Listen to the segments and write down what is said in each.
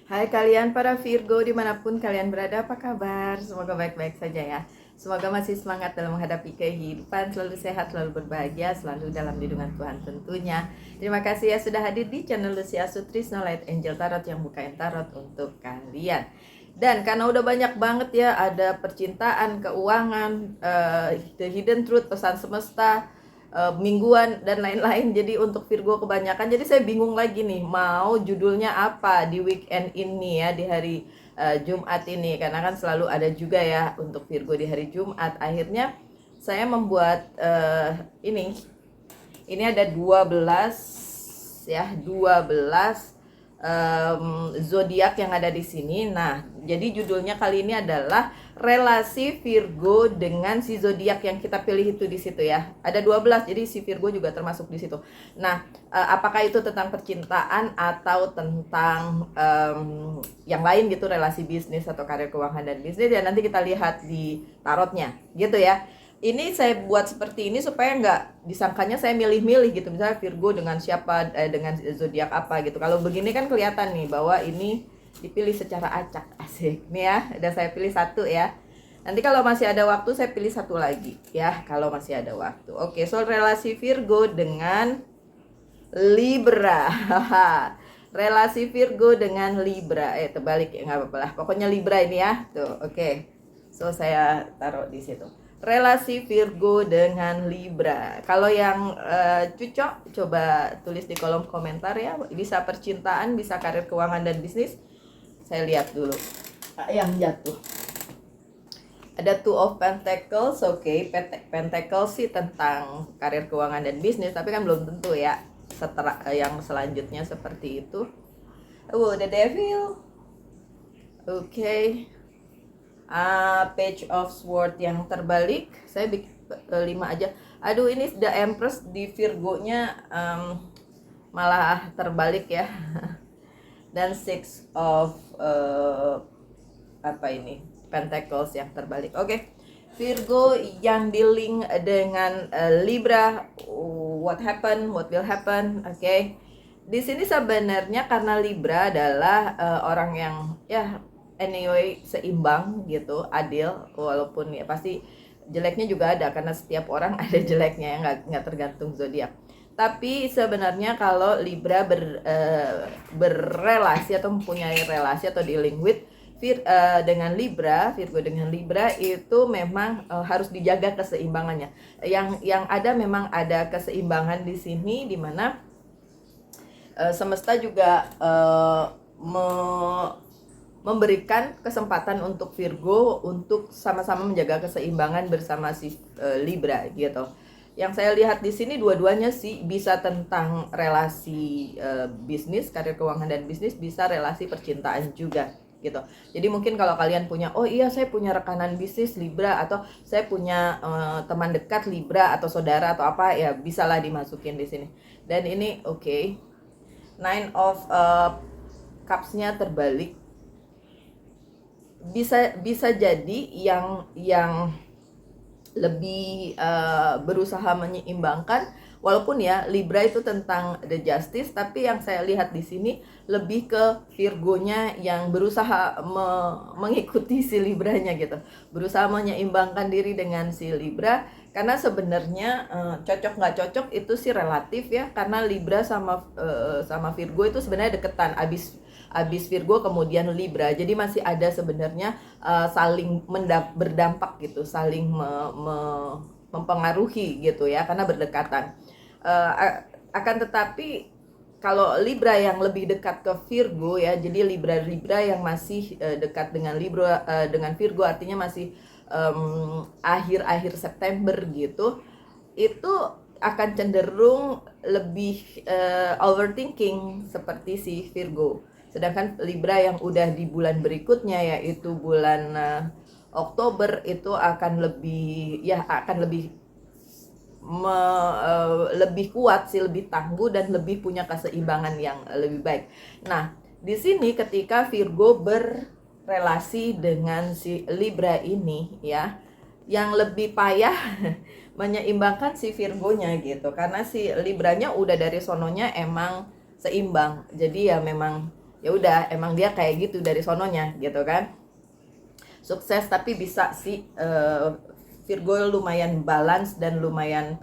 Hai kalian para Virgo dimanapun kalian berada, apa kabar? Semoga baik-baik saja ya. Semoga masih semangat dalam menghadapi kehidupan, selalu sehat, selalu berbahagia, selalu dalam lindungan Tuhan tentunya. Terima kasih ya sudah hadir di channel Lucy Asutri Snow Light Angel Tarot yang bukain tarot untuk kalian. Dan karena udah banyak banget ya, ada percintaan, keuangan, the hidden truth, pesan semesta, mingguan dan lain-lain. Jadi untuk Virgo kebanyakan, jadi saya bingung lagi nih mau judulnya apa di weekend ini ya, di hari Jumat ini, karena kan selalu ada juga ya untuk Virgo di hari Jumat. Akhirnya saya membuat ini ada 12 ya, 12 zodiak yang ada di sini. Nah, jadi judulnya kali ini adalah relasi Virgo dengan si zodiak yang kita pilih itu di situ ya. Ada 12, jadi si Virgo juga termasuk di situ. Nah, apakah itu tentang percintaan atau tentang yang lain gitu, relasi bisnis atau karir keuangan dan bisnis ya, nanti kita lihat di tarotnya gitu ya. Ini saya buat seperti ini supaya nggak disangkanya saya milih-milih gitu, misalnya Virgo dengan siapa, dengan zodiak apa gitu. Kalau begini kan kelihatan nih bahwa ini dipilih secara acak, asik nih ya. Udah saya pilih satu ya. Nanti kalau masih ada waktu saya pilih satu lagi ya, kalau masih ada waktu. Oke, soal relasi Virgo dengan Libra. Relasi Virgo dengan Libra. Terbalik ya, nggak apa-apa lah. Pokoknya Libra ini ya. Tuh, oke. So saya taruh di situ. Relasi Virgo dengan Libra. Kalau yang cocok, coba tulis di kolom komentar ya. Bisa percintaan, bisa karir keuangan dan bisnis. Saya lihat dulu yang jatuh. Ada Two of Pentacles, oke. Pentacles sih tentang karir keuangan dan bisnis, tapi kan belum tentu ya. Setelah yang selanjutnya seperti itu. The Devil. Oke. Page of Swords yang terbalik. Saya bikin 5 aja. Aduh, ini The Empress di Virgo-nya malah terbalik ya. Dan Six of Pentacles yang terbalik. Oke. Virgo yang dealing dengan Libra, what will happen? Oke. Di sini sebenarnya karena Libra adalah orang yang ya anyway seimbang gitu, adil, walaupun ya pasti jeleknya juga ada karena setiap orang ada jeleknya ya, nggak tergantung zodiak. Tapi sebenarnya kalau Libra berrelasi atau mempunyai relasi atau dealing with dengan Libra, Virgo dengan Libra itu memang harus dijaga keseimbangannya. Yang ada memang ada keseimbangan di sini, di mana semesta juga memberikan kesempatan untuk Virgo untuk sama-sama menjaga keseimbangan bersama si Libra gitu. Yang saya lihat di sini dua-duanya sih bisa tentang relasi bisnis, karir keuangan dan bisnis, bisa relasi percintaan juga gitu. Jadi mungkin kalau kalian punya, oh iya saya punya rekanan bisnis Libra, atau saya punya teman dekat Libra atau saudara atau apa ya, bisalah dimasukin di sini. Dan ini oke. Nine of Cups-nya terbalik. Bisa jadi yang lebih berusaha menyeimbangkan, walaupun ya Libra itu tentang the justice, tapi yang saya lihat di sini lebih ke Virgonya yang berusaha mengikuti si Libranya gitu, berusaha menyeimbangkan diri dengan si Libra. Karena sebenarnya cocok nggak cocok itu sih relatif ya, karena Libra sama Virgo itu sebenarnya deketan, abis Virgo kemudian Libra, jadi masih ada sebenarnya saling berdampak gitu, saling mempengaruhi gitu ya, karena berdekatan. Akan tetapi kalau Libra yang lebih dekat ke Virgo ya, jadi Libra yang masih dekat dengan dengan Virgo, artinya masih akhir-akhir September gitu, itu akan cenderung lebih overthinking seperti si Virgo. Sedangkan Libra yang udah di bulan berikutnya, yaitu bulan Oktober, itu akan lebih kuat sih, lebih tangguh dan lebih punya keseimbangan yang lebih baik. Nah, di sini ketika Virgo berrelasi dengan si Libra ini ya, yang lebih payah menyeimbangkan si Virgonya gitu, karena si Libranya udah dari sononya emang seimbang. Jadi ya memang ya udah emang dia kayak gitu dari sononya gitu kan. Sukses tapi bisa sih Virgo lumayan balance dan lumayan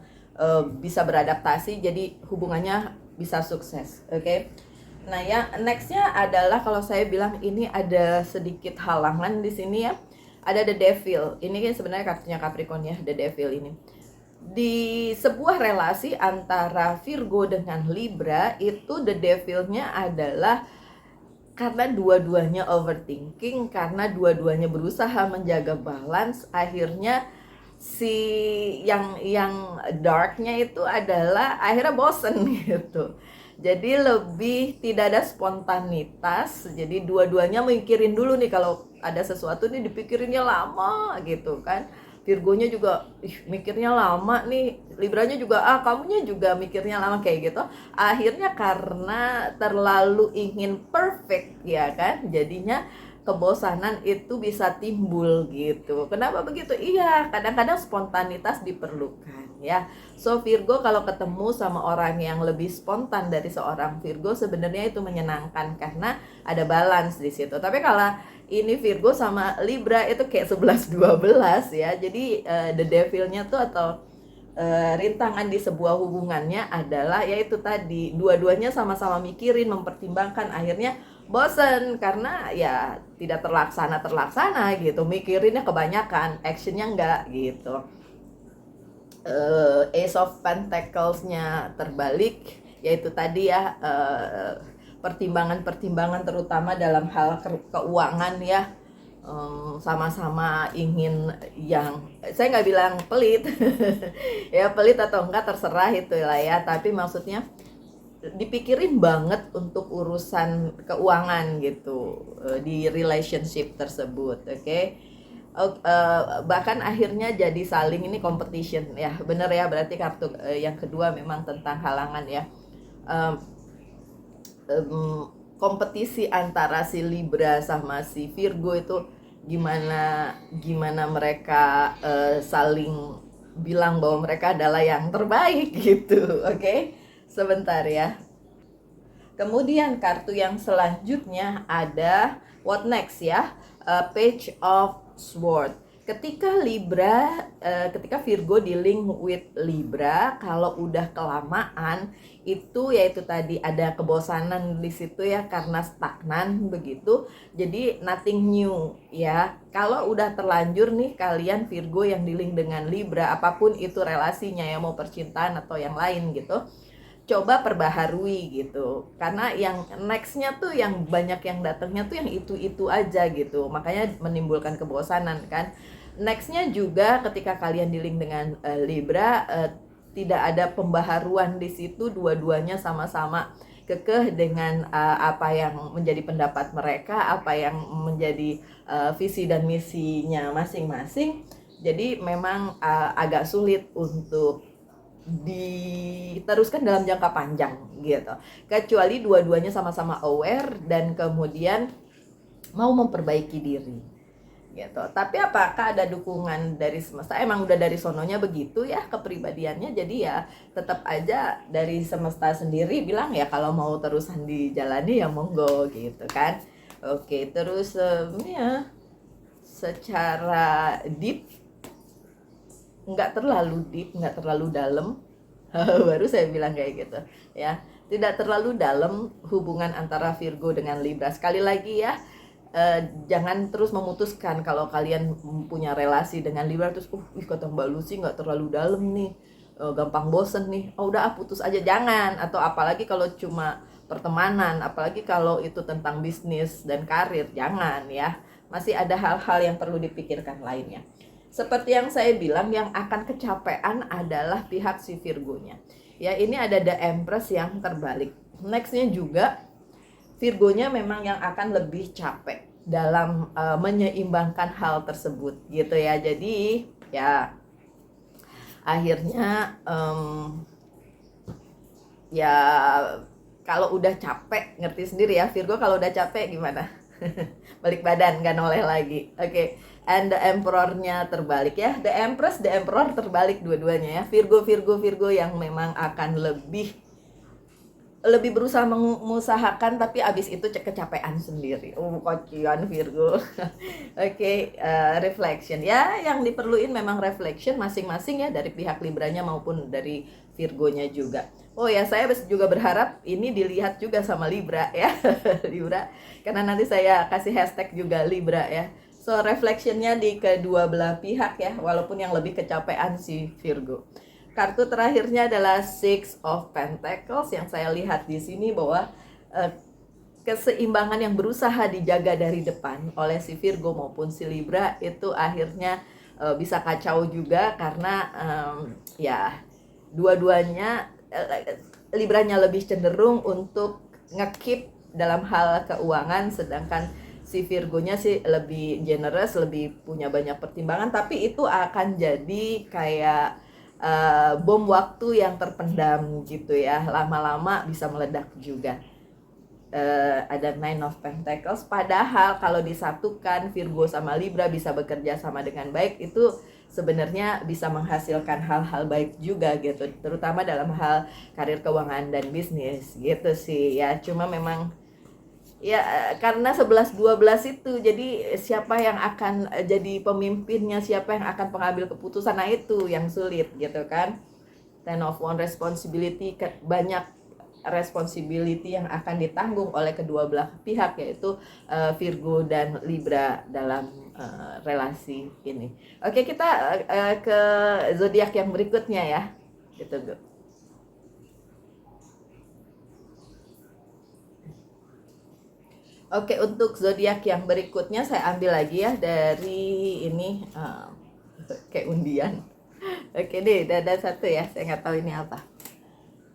bisa beradaptasi, jadi hubungannya bisa sukses. Oke. Nah, ya nextnya adalah kalau saya bilang ini ada sedikit halangan di sini ya. Ada The Devil. Ini kan sebenarnya kartunya Capricorn ya, The Devil ini. Di sebuah relasi antara Virgo dengan Libra itu The Devil-nya adalah karena dua-duanya overthinking, karena dua-duanya berusaha menjaga balance, akhirnya si yang darknya itu adalah akhirnya bosen gitu. Jadi lebih tidak ada spontanitas. Jadi dua-duanya mikirin dulu nih, kalau ada sesuatu nih dipikirinnya lama gitu kan. Virgonya juga mikirnya lama nih, Libranya juga kamunya juga mikirnya lama kayak gitu. Akhirnya karena terlalu ingin perfect ya kan, jadinya kebosanan itu bisa timbul gitu. Kenapa begitu? Iya, kadang-kadang spontanitas diperlukan ya. So Virgo kalau ketemu sama orang yang lebih spontan dari seorang Virgo, sebenarnya itu menyenangkan karena ada balance di situ. Tapi kalau ini Virgo sama Libra itu kayak 11-12 ya. Jadi the devil-nya tuh atau rintangan di sebuah hubungannya adalah yaitu tadi dua-duanya sama-sama mikirin, mempertimbangkan, akhirnya bosen karena ya tidak terlaksana gitu, mikirinnya kebanyakan, actionnya enggak gitu. Ace of Pentacles-nya terbalik, yaitu tadi ya pertimbangan-pertimbangan terutama dalam hal keuangan ya. Sama-sama ingin yang, saya nggak bilang pelit ya, pelit atau enggak terserah itu lah ya, tapi maksudnya dipikirin banget untuk urusan keuangan gitu di relationship tersebut. Oke. Bahkan akhirnya jadi saling ini competition ya, bener ya, berarti kartu yang kedua memang tentang halangan ya. Kompetisi antara si Libra sama si Virgo itu gimana mereka saling bilang bahwa mereka adalah yang terbaik gitu. Oke. Sebentar ya. Kemudian kartu yang selanjutnya ada what next ya, Page of Swords. Ketika Virgo dealing with Libra, kalau udah kelamaan itu yaitu tadi ada kebosanan di situ ya, karena stagnan begitu. Jadi nothing new ya. Kalau udah terlanjur nih kalian Virgo yang dealing dengan Libra, apapun itu relasinya ya, mau percintaan atau yang lain gitu, coba perbaharui gitu, karena yang nextnya tuh yang banyak yang datangnya tuh yang itu aja gitu, makanya menimbulkan kebosanan kan. Nextnya juga ketika kalian dealing dengan Libra, tidak ada pembaharuan di situ, dua-duanya sama-sama kekeh dengan apa yang menjadi pendapat mereka, apa yang menjadi visi dan misinya masing-masing. Jadi memang agak sulit untuk diteruskan dalam jangka panjang gitu, kecuali dua-duanya sama-sama aware dan kemudian mau memperbaiki diri gitu. Tapi apakah ada dukungan dari semesta? Emang udah dari sononya begitu ya kepribadiannya, jadi ya tetap aja dari semesta sendiri bilang ya kalau mau terusan dijalani ya monggo gitu kan. Oke, terus ya secara deep, nggak terlalu deep, nggak terlalu dalam. Baru saya bilang kayak gitu ya, tidak terlalu dalam hubungan antara Virgo dengan Libra. Sekali lagi ya, jangan terus memutuskan kalau kalian punya relasi dengan Libra terus kata Mbak Lucy nggak terlalu dalam nih, gampang bosen nih, udah putus aja, jangan. Atau apalagi kalau cuma pertemanan, apalagi kalau itu tentang bisnis dan karir, jangan ya. Masih ada hal-hal yang perlu dipikirkan lainnya. Seperti yang saya bilang, yang akan kecapean adalah pihak si Virgonya. Ya, ini ada The Empress yang terbalik. Nextnya juga Virgonya memang yang akan lebih capek dalam menyeimbangkan hal tersebut gitu ya. Jadi ya akhirnya ya kalau udah capek, ngerti sendiri ya Virgo kalau udah capek gimana. Balik badan, gak noleh lagi. Oke. And the Emperor-nya terbalik ya. The Empress, the Emperor terbalik dua-duanya ya. Virgo yang memang akan lebih lebih berusaha mengusahakan tapi abis itu kecapean sendiri. Kocian Virgo. Oke, reflection ya, yang diperluin memang reflection masing-masing ya, dari pihak Libranya maupun dari Virgonya juga. Oh ya, saya juga berharap ini dilihat juga sama Libra ya. Libra, karena nanti saya kasih hashtag juga Libra ya. So reflectionnya di kedua belah pihak ya, walaupun yang lebih kecapean si Virgo. Kartu terakhirnya adalah Six of Pentacles, yang saya lihat di sini bahwa keseimbangan yang berusaha dijaga dari depan oleh si Virgo maupun si Libra itu akhirnya bisa kacau juga, karena ya dua-duanya Libranya lebih cenderung untuk ngekip dalam hal keuangan, sedangkan si Virgonya sih lebih generous, lebih punya banyak pertimbangan, tapi itu akan jadi kayak bom waktu yang terpendam gitu ya, lama-lama bisa meledak juga. Ada Nine of Pentacles, padahal kalau disatukan Virgo sama Libra bisa bekerja sama dengan baik, itu sebenarnya bisa menghasilkan hal-hal baik juga gitu, terutama dalam hal karir, keuangan, dan bisnis gitu sih ya. Cuma memang ya karena 11-12 itu, jadi siapa yang akan jadi pemimpinnya, siapa yang akan pengambil keputusan, nah itu yang sulit gitu kan. Ten of One, responsibility, banyak responsibility yang akan ditanggung oleh kedua belah pihak, yaitu Virgo dan Libra dalam relasi ini. Oke, kita ke zodiak yang berikutnya ya gitu. Oke, untuk zodiak yang berikutnya saya ambil lagi ya dari ini, kayak undian. Oke deh, ada satu ya, saya nggak tahu ini apa.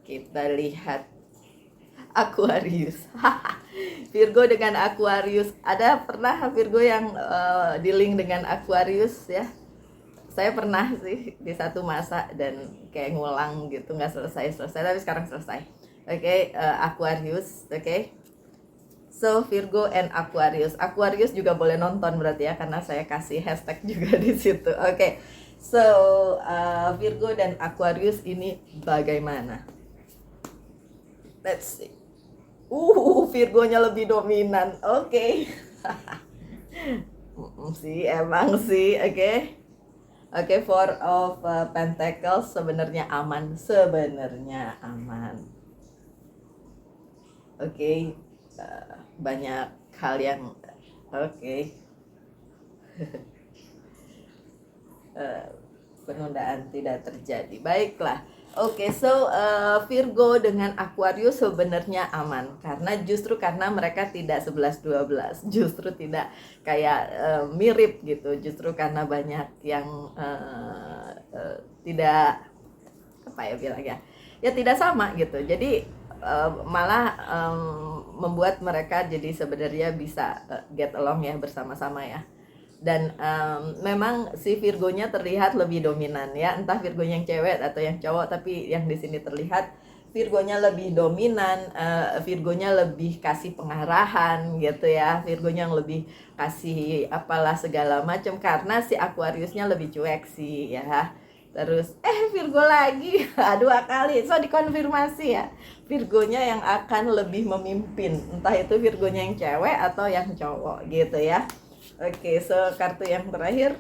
Kita lihat Aquarius. Virgo dengan Aquarius. Ada pernah Virgo yang di link dengan Aquarius ya? Saya pernah sih di satu masa, dan kayak ngulang gitu, nggak selesai, tapi sekarang selesai. Oke, Aquarius, oke. So Virgo and Aquarius. Aquarius juga boleh nonton berarti ya, karena saya kasih hashtag juga di situ. Oke. So Virgo dan Aquarius ini bagaimana? Let's see. Virgonya lebih dominan. Oke. Sih, emang sih. Oke. Oke, Four of Pentacles sebenarnya aman, Oke. Banyak hal yang penundaan tidak terjadi. Baiklah. Oke, so Virgo dengan Aquarius sebenarnya aman, karena karena mereka tidak 11-12, justru tidak kayak mirip gitu, justru karena banyak yang tidak, apa ya bilangnya, ya tidak sama gitu. Jadi malah membuat mereka jadi sebenarnya bisa get along ya, bersama-sama ya. Dan memang si Virgonya terlihat lebih dominan ya, entah Virgonya yang cewek atau yang cowok, tapi yang di sini terlihat Virgonya lebih dominan, Virgonya lebih kasih pengarahan gitu ya, Virgonya yang lebih kasih apalah segala macam, karena si Aquariusnya lebih cuek sih ya. Terus Virgo lagi 2 kali, so dikonfirmasi ya, Virgonya yang akan lebih memimpin, entah itu Virgonya yang cewek atau yang cowok gitu ya. Oke, so kartu yang terakhir,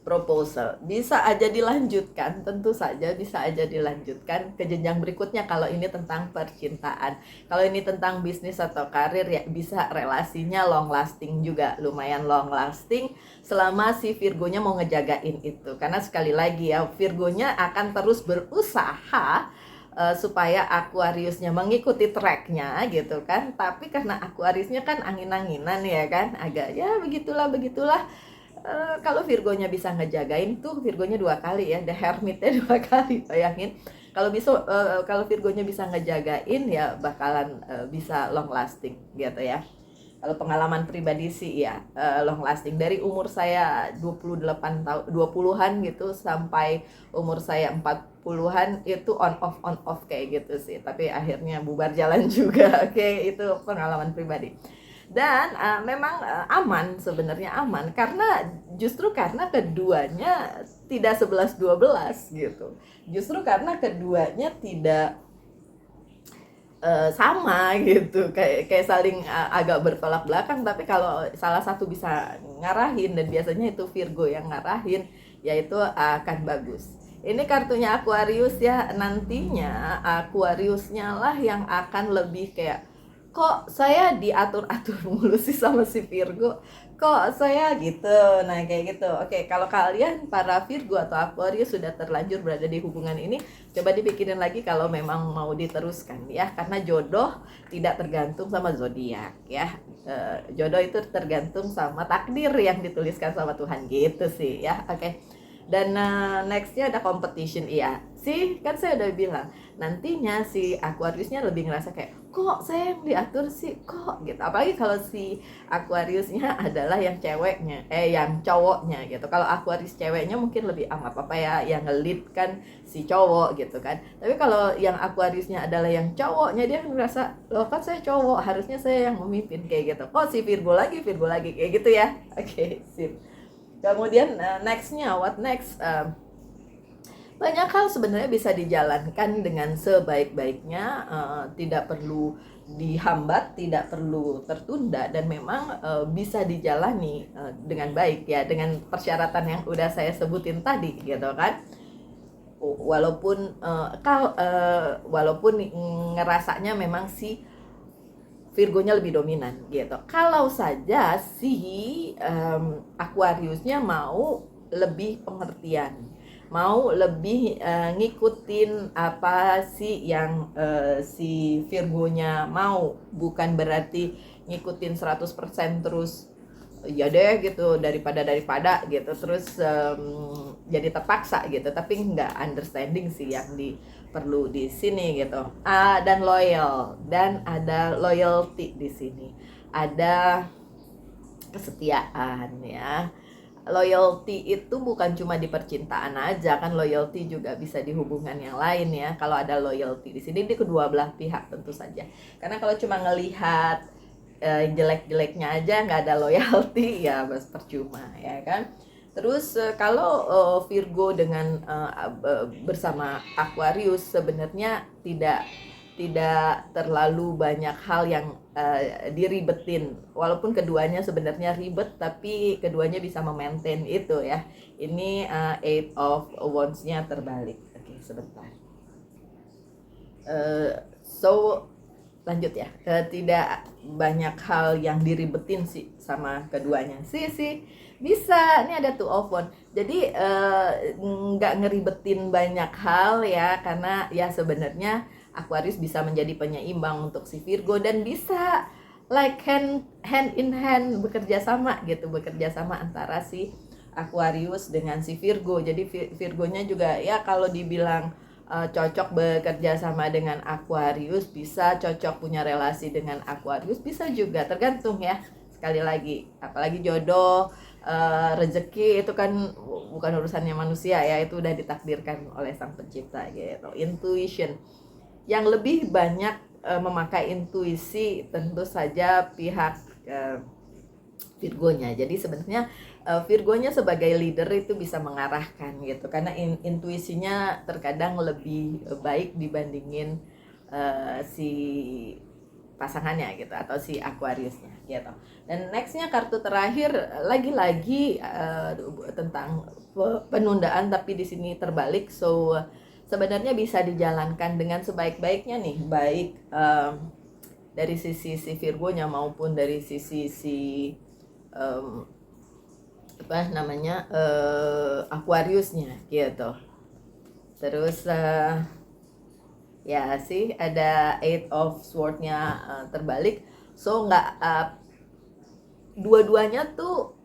proposal. Bisa aja dilanjutkan, tentu saja bisa aja dilanjutkan ke jenjang berikutnya kalau ini tentang percintaan. Kalau ini tentang bisnis atau karir ya bisa relasinya long lasting juga, lumayan long lasting selama si Virgonya mau ngejagain itu. Karena sekali lagi ya, Virgonya akan terus berusaha supaya Aquariusnya mengikuti tracknya gitu kan, tapi karena Aquariusnya kan angin-anginan ya kan, agak ya begitulah. Kalau Virgonya bisa ngejagain tuh, Virgonya 2 kali ya, The Hermitnya 2 kali, bayangin. Kalau Virgonya bisa ngejagain ya bakalan bisa long lasting gitu ya. Kalau pengalaman pribadi sih ya long lasting. Dari umur saya 28 tahun, 20-an gitu, sampai umur saya 40-an itu on off kayak gitu sih. Tapi akhirnya bubar jalan juga. Oke, itu pengalaman pribadi. Dan memang aman, sebenarnya aman, karena justru karena keduanya tidak 11-12 gitu. Justru karena keduanya tidak sama gitu, kayak saling agak bertolak belakang, tapi kalau salah satu bisa ngarahin, dan biasanya itu Virgo yang ngarahin, yaitu akan bagus. Ini kartunya Aquarius ya, nantinya Aquariusnya lah yang akan lebih kayak, kok saya diatur-atur mulu sih sama si Virgo, kok saya gitu. Nah kayak gitu. Oke, kalau kalian para Virgo atau Aquarius sudah terlanjur berada di hubungan ini, coba dipikirin lagi kalau memang mau diteruskan ya, karena jodoh tidak tergantung sama zodiak ya. Jodoh itu tergantung sama takdir yang dituliskan sama Tuhan gitu sih ya. Oke. Dan nextnya ada competition, iya sih, kan saya udah bilang nantinya si Aquariusnya lebih ngerasa kayak, kok saya yang diatur sih, kok gitu. Apalagi kalau si Aquariusnya adalah yang ceweknya, yang cowoknya gitu. Kalau Aquarius ceweknya mungkin lebih apa ya, yang ngelit kan si cowok gitu kan. Tapi kalau yang Aquariusnya adalah yang cowoknya, dia ngerasa, loh kan saya cowok, harusnya saya yang memimpin kayak gitu. Kok si Virgo lagi kayak gitu ya. Oke, sip. Kemudian nextnya, what next? Banyak hal sebenarnya bisa dijalankan dengan sebaik-baiknya, tidak perlu dihambat, tidak perlu tertunda, dan memang bisa dijalani dengan baik ya, dengan persyaratan yang udah saya sebutin tadi gitu kan. Walaupun ngerasanya memang si Virgonya lebih dominan gitu. Kalau saja si Aquariusnya mau lebih pengertian, mau lebih ngikutin apa sih yang si Virgonya mau, bukan berarti ngikutin 100% terus ya deh gitu, daripada gitu terus jadi terpaksa gitu, tapi nggak understanding sih yang perlu di sini gitu. Dan loyal, dan ada loyalty di sini, ada kesetiaan ya. Loyalty itu bukan cuma di percintaan aja kan, loyalty juga bisa di hubungan yang lain ya. Kalau ada loyalty di sini di kedua belah pihak tentu saja, karena kalau cuma ngelihat jelek-jeleknya aja nggak ada loyalty ya percuma ya kan. Terus kalau Virgo dengan bersama Aquarius sebenarnya tidak terlalu banyak hal yang diribetin, walaupun keduanya sebenarnya ribet, tapi keduanya bisa memaintain itu ya. Ini Eight of Wands-nya terbalik. Oke, sebentar. So lanjut ya, tidak banyak hal yang diribetin sih sama keduanya sih bisa. Ini ada Two of Wands, jadi nggak ngeribetin banyak hal ya, karena ya sebenarnya Aquarius bisa menjadi penyeimbang untuk si Virgo, dan bisa like hand in hand, bekerja sama antara si Aquarius dengan si Virgo. Jadi Virgonya juga ya, kalau dibilang cocok bekerja sama dengan Aquarius, bisa cocok punya relasi dengan Aquarius, bisa juga, tergantung ya. Sekali lagi, apalagi jodoh, rezeki itu kan bukan urusannya manusia ya, itu udah ditakdirkan oleh Sang Pencipta gitu. Intuition, yang lebih banyak memakai intuisi tentu saja pihak Virgonya. Jadi sebenarnya Virgonya sebagai leader itu bisa mengarahkan gitu, karena intuisinya terkadang lebih baik dibandingin si pasangannya gitu, atau si Aquariusnya gitu. Dan nextnya, kartu terakhir, lagi-lagi tentang penundaan, tapi di sini terbalik. So sebenarnya bisa dijalankan dengan sebaik-baiknya nih, baik dari sisi si Virgonya maupun dari sisi si Aquariusnya gitu. Terus ya sih ada Eight of Sword-nya terbalik. So nggak dua-duanya tuh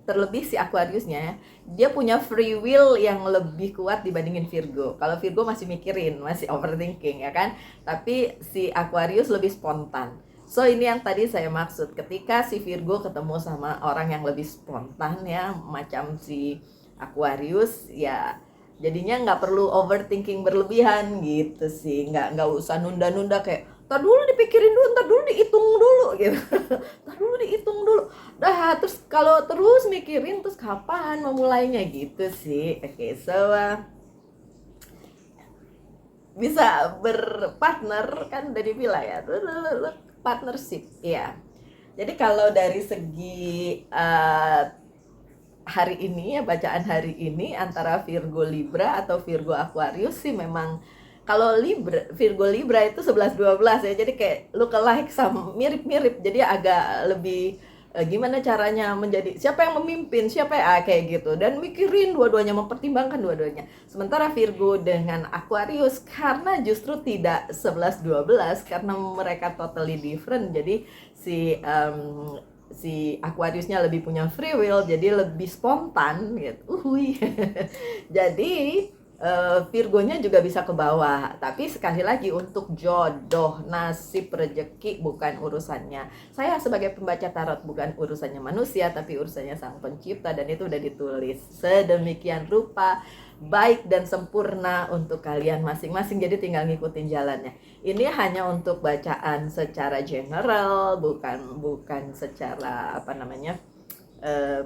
terlebih si Aquariusnya ya, dia punya free will yang lebih kuat dibandingin Virgo. Kalau Virgo masih mikirin, masih overthinking ya kan, tapi si Aquarius lebih spontan. So ini yang tadi saya maksud, ketika si Virgo ketemu sama orang yang lebih spontan ya, macam si Aquarius ya, jadinya nggak perlu overthinking berlebihan gitu sih, nggak usah nunda-nunda kayak, ntar dulu dipikirin dulu, ntar dulu dihitung dulu gitu. Ntar dulu dihitung dulu, dah terus kalau terus mikirin terus kapan memulainya gitu sih. Oke, so bisa berpartner, kan udah dibilang ya, partnership ya. Jadi kalau dari segi hari ini ya, bacaan hari ini antara Virgo Libra atau Virgo Aquarius sih memang, kalau Virgo Libra itu 11-12 ya, jadi kayak look alike sama mirip-mirip, jadi agak lebih gimana caranya menjadi, siapa yang memimpin, siapa ya, kayak gitu, dan mikirin dua-duanya, mempertimbangkan dua-duanya. Sementara Virgo dengan Aquarius karena justru tidak 11-12, karena mereka totally different, jadi si Aquariusnya lebih punya free will, jadi lebih spontan gitu. Jadi Virgonya juga bisa ke bawah. Tapi sekali lagi, untuk jodoh, nasib, rezeki bukan urusannya saya sebagai pembaca tarot, bukan urusannya manusia, tapi urusannya Sang Pencipta, dan itu udah ditulis sedemikian rupa, baik dan sempurna untuk kalian masing-masing. Jadi tinggal ngikutin jalannya. Ini hanya untuk bacaan secara general, bukan secara apa namanya,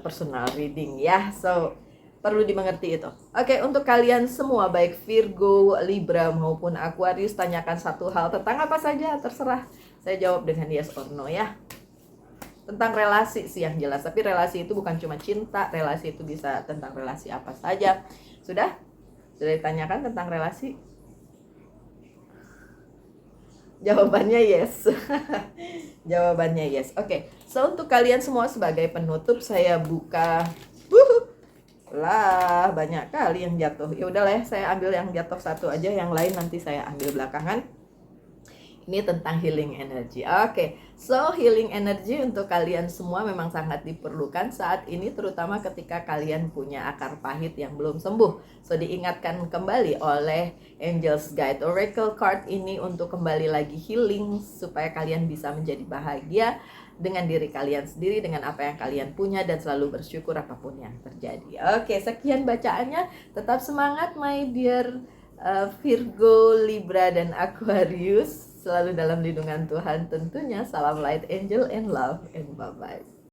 personal reading ya. So perlu dimengerti itu. Oke, untuk kalian semua baik Virgo, Libra maupun Aquarius, tanyakan satu hal tentang apa saja, terserah. Saya jawab dengan yes or no ya. Tentang relasi sih yang jelas, tapi relasi itu bukan cuma cinta, relasi itu bisa tentang relasi apa saja. Sudah ditanyakan tentang relasi? Jawabannya yes. Jawabannya yes. Oke, so untuk kalian semua sebagai penutup saya buka. Lah, banyak kali yang jatuh. Ya udahlah ya, saya ambil yang jatuh satu aja, yang lain nanti saya ambil belakangan. Ini tentang healing energy. Oke, so healing energy untuk kalian semua memang sangat diperlukan saat ini, terutama ketika kalian punya akar pahit yang belum sembuh. So diingatkan kembali oleh Angels Guide Oracle card ini untuk kembali lagi healing, supaya kalian bisa menjadi bahagia dengan diri kalian sendiri, dengan apa yang kalian punya, dan selalu bersyukur apapun yang terjadi. Oke, sekian bacaannya. Tetap semangat my dear Virgo, Libra, dan Aquarius. Selalu dalam lindungan Tuhan tentunya. Salam light, angel, and love, and bye-bye.